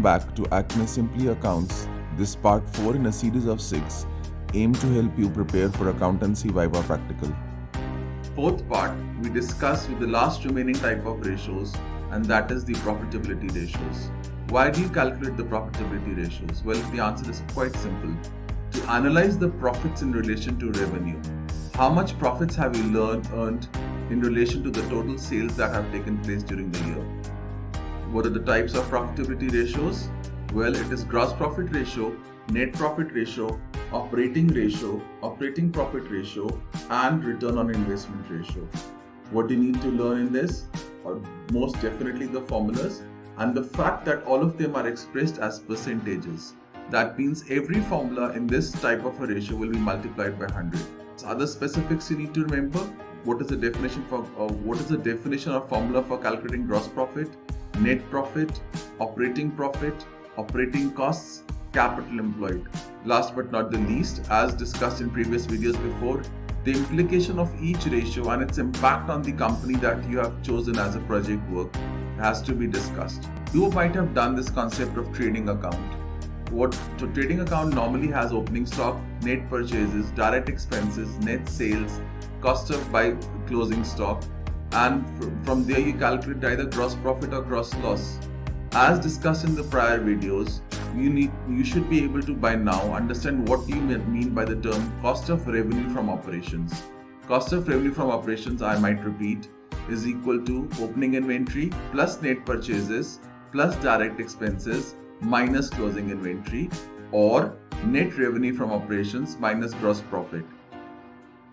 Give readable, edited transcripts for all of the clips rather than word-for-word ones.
back to Acme Simply Accounts. This part 4 in a series of 6 aim to help you prepare for Accountancy Viva Practical. Fourth part, we discuss with the last remaining type of ratios, and that is the profitability ratios. Why do you calculate the profitability ratios? Well, the answer is quite simple. To analyze the profits in relation to revenue. How much profits have you earned in relation to the total sales that have taken place during the year? What are the types of profitability ratios? Well, it is gross profit ratio, net profit ratio, operating ratio, operating profit ratio, and return on investment ratio. What do you need to learn in this? Most definitely the formulas and the fact that all of them are expressed as percentages. That means every formula in this type of a ratio will be multiplied by 100. Other specifics you need to remember. What is the definition of formula for calculating gross profit, net profit, operating costs, capital employed. Last but not the least, as discussed in previous videos before, the implication of each ratio and its impact on the company that you have chosen as a project work has to be discussed. You might have done this concept of trading account. Trading account normally has opening stock, net purchases, direct expenses, net sales, cost of by closing stock, and from there you calculate either gross profit or gross loss. As discussed in the prior videos, you should be able to by now understand what you mean by the term cost of revenue from operations. Cost of revenue from operations, I might repeat, is equal to opening inventory plus net purchases plus direct expenses minus closing inventory, or net revenue from operations minus gross profit.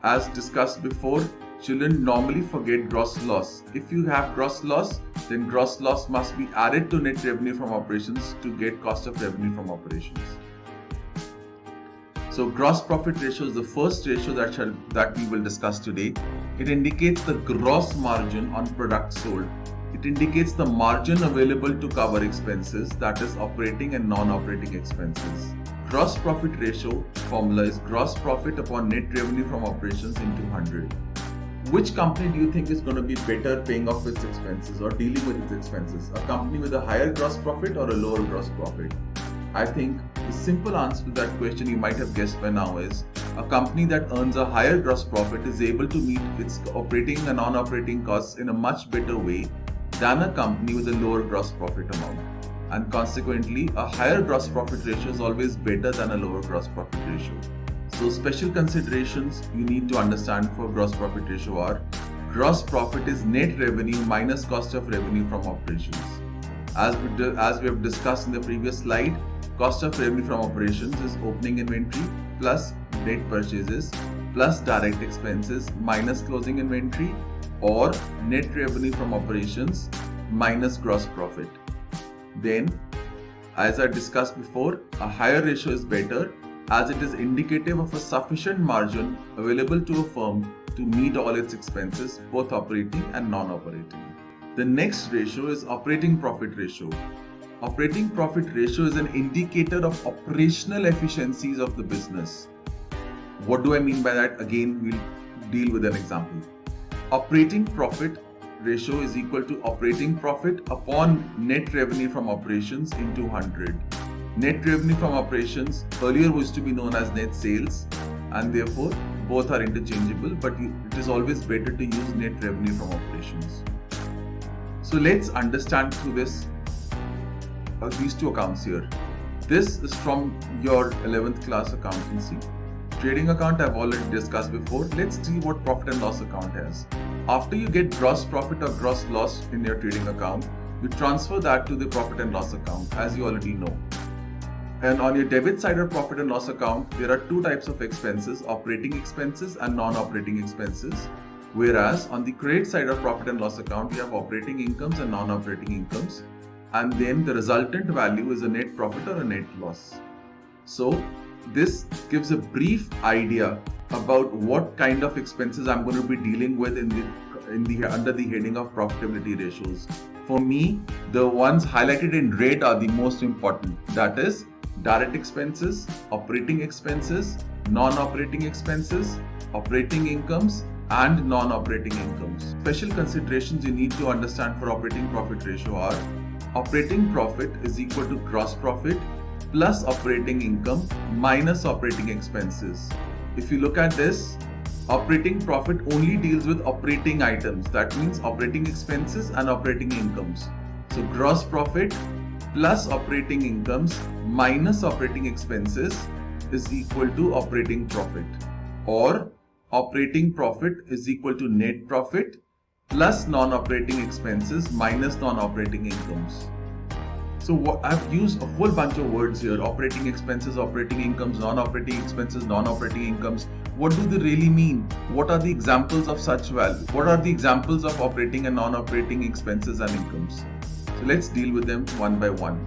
As discussed before, children normally forget gross loss. If you have gross loss, then gross loss must be added to net revenue from operations to get cost of revenue from operations. So gross profit ratio is the first ratio that we will discuss today. It indicates the gross margin on products sold. It indicates the margin available to cover expenses, that is operating and non-operating expenses. Gross profit ratio formula is gross profit upon net revenue from operations into 100. Which company do you think is going to be better paying off its expenses or dealing with its expenses? A company with a higher gross profit or a lower gross profit? I think the simple answer to that question you might have guessed by now is a company that earns a higher gross profit is able to meet its operating and non-operating costs in a much better way than a company with a lower gross profit amount. And consequently, a higher gross profit ratio is always better than a lower gross profit ratio. So special considerations you need to understand for gross profit ratio are: gross profit is net revenue minus cost of revenue from operations. As we have discussed in the previous slide, cost of revenue from operations is opening inventory plus net purchases plus direct expenses minus closing inventory, or net revenue from operations minus gross profit. Then, as I discussed before, a higher ratio is better as it is indicative of a sufficient margin available to a firm to meet all its expenses, both operating and non-operating. The next ratio is operating profit ratio. Operating profit ratio is an indicator of operational efficiencies of the business. What do I mean by that? Again, we'll deal with an example. Operating profit ratio is equal to operating profit upon net revenue from operations into 100. Net revenue from operations earlier used to be known as net sales, and therefore both are interchangeable, but it is always better to use net revenue from operations. So let's understand through these two accounts here. This is from your 11th class accountancy. Trading account I've already discussed before. Let's see what profit and loss account has. After you get gross profit or gross loss in your trading account, you transfer that to the profit and loss account, as you already know. And on your debit side of profit and loss account, there are two types of expenses: operating expenses and non-operating expenses. Whereas on the credit side of profit and loss account, you have operating incomes and non-operating incomes. And then the resultant value is a net profit or a net loss. So this gives a brief idea about what kind of expenses I'm going to be dealing with under the heading of profitability ratios. For me, the ones highlighted in red are the most important. That is direct expenses, operating expenses, non-operating expenses, operating incomes, and non-operating incomes. Special considerations you need to understand for operating profit ratio are: operating profit is equal to gross profit plus operating income minus operating expenses. If you look at this, operating profit only deals with operating items. That means operating expenses and operating incomes. So gross profit plus operating incomes minus operating expenses is equal to operating profit, or operating profit is equal to net profit plus non-operating expenses minus non-operating incomes. So I've used a whole bunch of words here: operating expenses, operating incomes, non-operating expenses, non-operating incomes. What do they really mean? What are the examples of such value? What are the examples of operating and non-operating expenses and incomes? So let's deal with them one by one.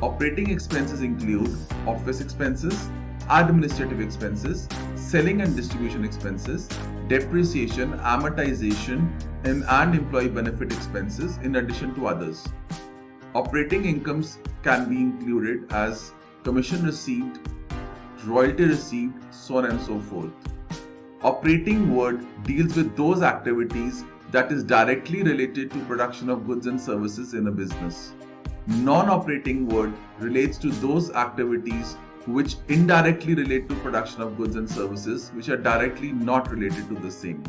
Operating expenses include office expenses, administrative expenses, selling and distribution expenses, depreciation, amortization, and employee benefit expenses, in addition to others. Operating incomes can be included as commission received, royalty received, so on and so forth. Operating word deals with those activities that is directly related to production of goods and services in a business. Non-operating word relates to those activities which indirectly relate to production of goods and services which are directly not related to the same.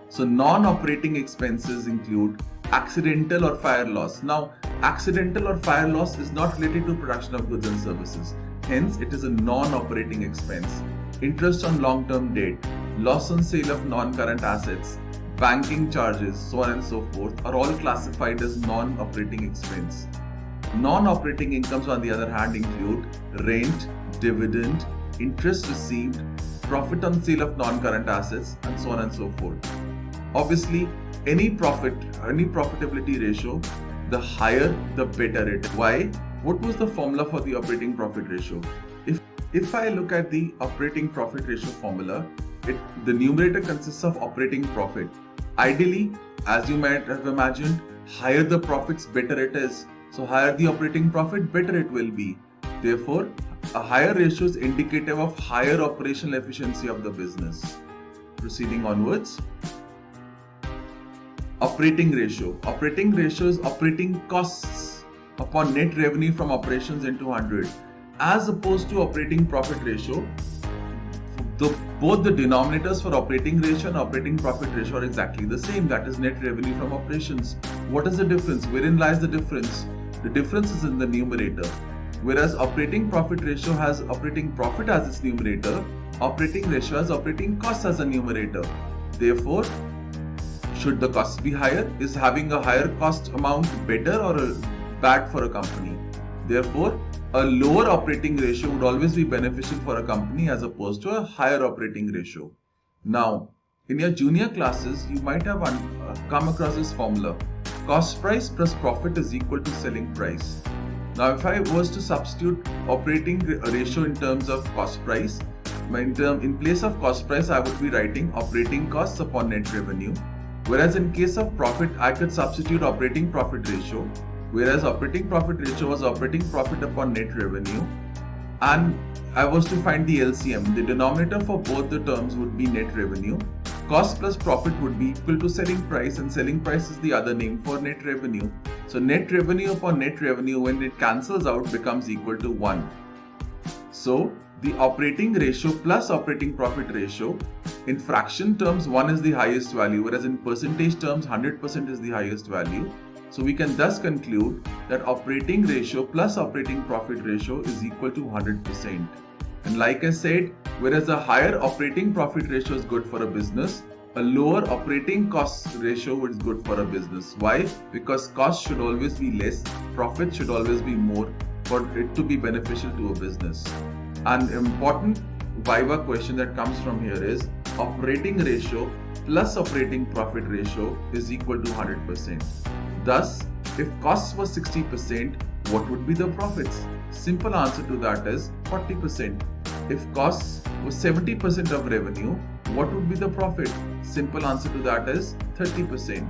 So non-operating expenses include accidental or fire loss. Now, accidental or fire loss is not related to production of goods and services. Hence, it is a non-operating expense. Interest on long-term debt, loss on sale of non-current assets, banking charges, so on and so forth are all classified as non-operating expense. Non-operating incomes, on the other hand, include rent, dividend, interest received, profit on sale of non-current assets, and so on and so forth. Obviously, any profitability ratio, the higher the better it. Why? What was the formula for the operating profit ratio? If I look at the operating profit ratio formula, the numerator consists of operating profit. Ideally, as you might have imagined, higher the profits, better it is. So higher the operating profit, better it will be. Therefore, a higher ratio is indicative of higher operational efficiency of the business. Proceeding onwards. Operating ratio. Operating ratio is operating costs upon net revenue from operations into 100. As opposed to operating profit ratio, both the denominators for operating ratio and operating profit ratio are exactly the same. That is net revenue from operations. What is the difference? Wherein lies the difference? The difference is in the numerator. Whereas operating profit ratio has operating profit as its numerator, operating ratio has operating costs as a numerator. Therefore, should the costs be higher? Is having a higher cost amount better or bad for a company? Therefore, a lower operating ratio would always be beneficial for a company as opposed to a higher operating ratio. Now, in your junior classes, you might have come across this formula. Cost price plus profit is equal to selling price. Now, if I was to substitute operating ratio in terms of cost price, in place of cost price, I would be writing operating costs upon net revenue. Whereas in case of profit, I could substitute operating profit ratio. Whereas operating profit ratio was operating profit upon net revenue, and I was to find the LCM. The denominator for both the terms would be net revenue. Cost plus profit would be equal to selling price, and selling price is the other name for net revenue. So net revenue upon net revenue, when it cancels out, becomes equal to 1. So the operating ratio plus operating profit ratio, in fraction terms 1 is the highest value, whereas in percentage terms 100% is the highest value. So we can thus conclude that operating ratio plus operating profit ratio is equal to 100%. And like I said, whereas a higher operating profit ratio is good for a business, a lower operating cost ratio is good for a business. Why? Because cost should always be less, profit should always be more for it to be beneficial to a business. An important Viva question that comes from here is operating ratio plus operating profit ratio is equal to 100%. Thus, if costs were 60%, what would be the profits? Simple answer to that is 40%. If costs were 70% of revenue, what would be the profit? Simple answer to that is 30%.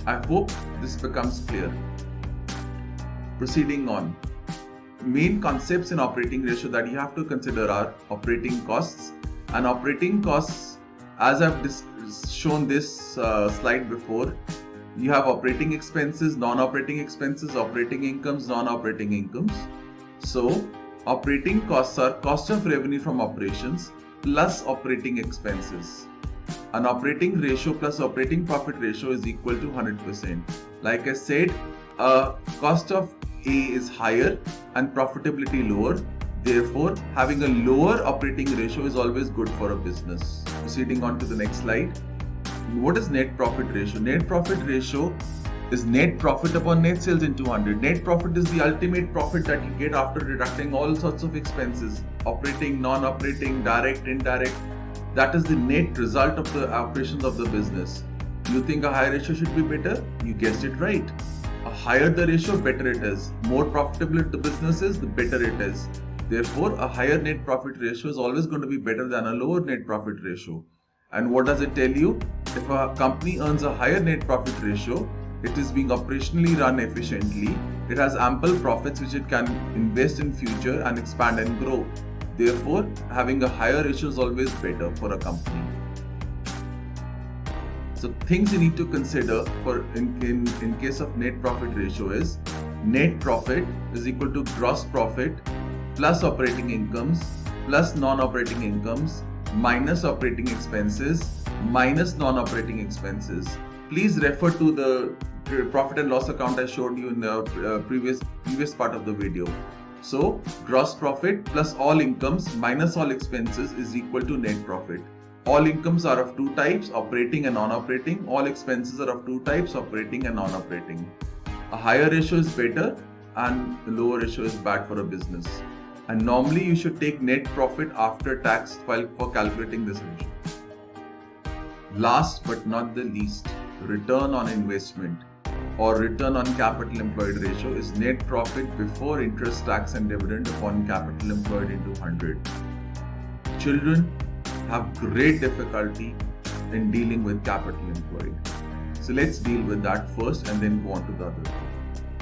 I hope this becomes clear. Proceeding on. Main concepts in operating ratio that you have to consider are operating costs. And operating costs, as I've shown this slide before, You have operating expenses, non-operating expenses, operating incomes, non-operating incomes. So operating costs are cost of revenue from operations plus operating expenses. An operating ratio plus operating profit ratio is equal to 100%. Like I said, cost of A is higher and profitability lower. Therefore, having a lower operating ratio is always good for a business. Proceeding on to the next slide. What is net profit ratio? Net profit ratio is net profit upon net sales into 100. Net profit is the ultimate profit that you get after deducting all sorts of expenses, operating, non-operating, direct, indirect. That is the net result of the operations of the business. You think a higher ratio should be better? You guessed it right. A higher the ratio, better it is. More profitable the business is, the better it is. Therefore, a higher net profit ratio is always going to be better than a lower net profit ratio. And what does it tell you? If a company earns a higher net profit ratio, it is being operationally run efficiently. It has ample profits which it can invest in future and expand and grow. Therefore, having a higher ratio is always better for a company. So things you need to consider for in case of net profit ratio is net profit is equal to gross profit plus operating incomes plus non-operating incomes minus operating expenses minus non-operating expenses. Please refer to the profit and loss account I showed you in the previous part of the video. So gross profit plus all incomes minus all expenses is equal to net profit. All incomes are of two types, operating and non-operating. All expenses are of two types, operating and non-operating. A higher ratio is better and the lower ratio is bad for a business. And normally you should take net profit after tax for calculating this ratio. Last but not the least, return on investment or return on capital employed ratio is net profit before interest, tax and dividend upon capital employed into 100. Children have great difficulty in dealing with capital employed. So let's deal with that first and then go on to the other.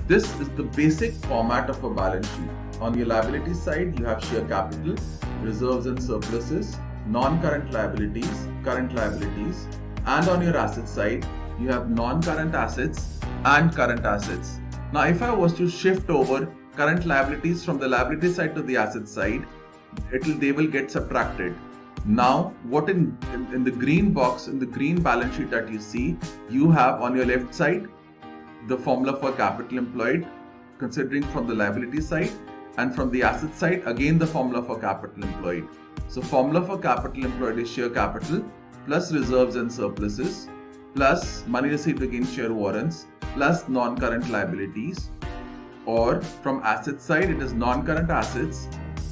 This is the basic format of a balance sheet. On your liability side, you have share capital, reserves and surpluses, non-current liabilities, current liabilities, and on your asset side, you have non-current assets and current assets. Now, if I was to shift over current liabilities from the liability side to the asset side, they will get subtracted. Now, what in the green box, in the green balance sheet that you see, you have on your left side the formula for capital employed, considering from the liability side, and from the asset side, again the formula for capital employed. So formula for capital employed is share capital plus reserves and surpluses plus money received against share warrants plus non-current liabilities, or from asset side it is non-current assets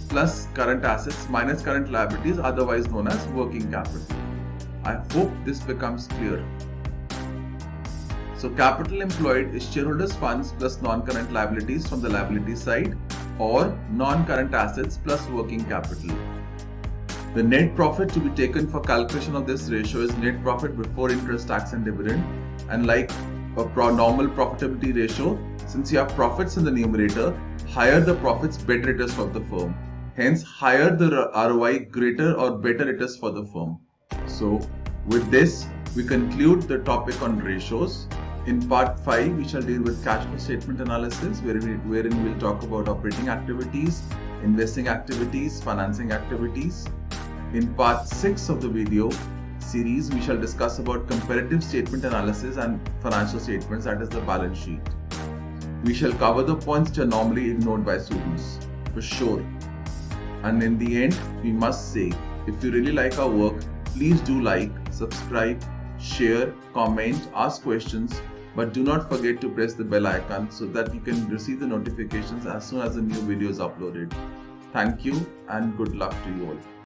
plus current assets minus current liabilities, otherwise known as working capital. I hope this becomes clear. So capital employed is shareholders' funds plus non-current liabilities from the liability side, or non-current assets plus working capital. The net profit to be taken for calculation of this ratio is net profit before interest, tax and dividend. And like a normal profitability ratio, since you have profits in the numerator, higher the profits, better it is for the firm. Hence, higher the ROI, greater or better it is for the firm. So with this, we conclude the topic on ratios. In part 5, we shall deal with cash flow statement analysis, wherein we'll talk about operating activities, investing activities, financing activities. In part 6 of the video series, we shall discuss about comparative statement analysis and financial statements, that is the balance sheet. We shall cover the points which are normally ignored by students, for sure. And in the end, we must say, if you really like our work, please do like, subscribe, share, comment, ask questions, but do not forget to press the bell icon so that you can receive the notifications as soon as a new video is uploaded. Thank you and good luck to you all.